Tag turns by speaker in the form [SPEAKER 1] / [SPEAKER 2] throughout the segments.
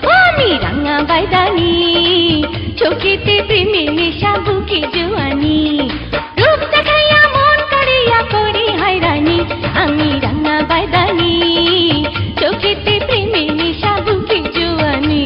[SPEAKER 1] ও আমি রাঙা বাইদানি, চোখেতে প্রেমের নেশা বুকে জোয়ানি, রূপ দেখাইয়া মন কাড়িয়া করি হয়রানি, আমি রাঙা বাইদানি, চোখেতে প্রেমের নেশা বুকে জোয়ানি।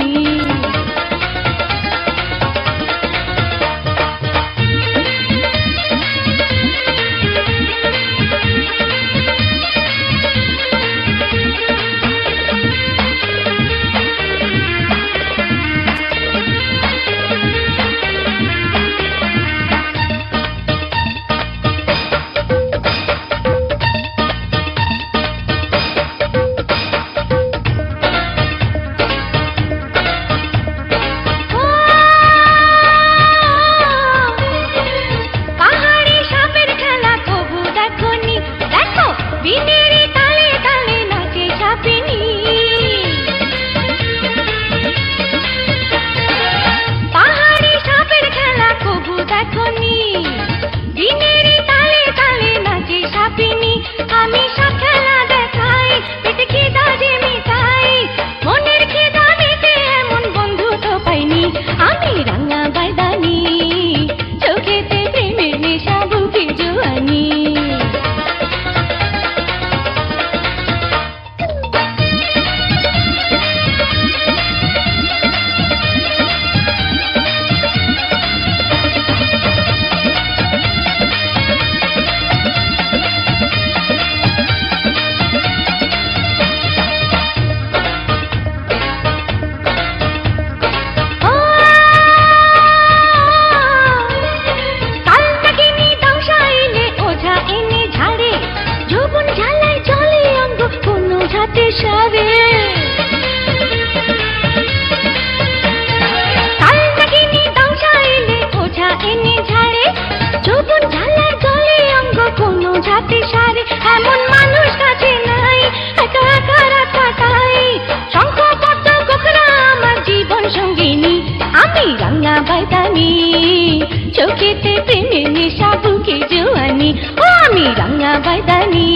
[SPEAKER 1] এমন মানুষ কাছে নাই, একা একা রাত কাটাই, শঙ্খ পদ্ম কোকড়া আমার জীবন সঙ্গিনী, আমি রাঙা বাইদানি, চোখেতে প্রেমের নেশা বুকে জোয়ানি, ও আমি রাঙা বাইদানি,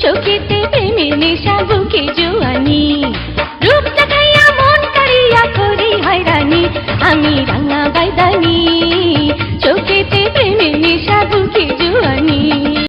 [SPEAKER 1] চোখেতে প্রেমের নেশা বুকে জোয়ানি, রূপ দেখাইয়া মন কাড়িয়া করি হয়রানি, আমি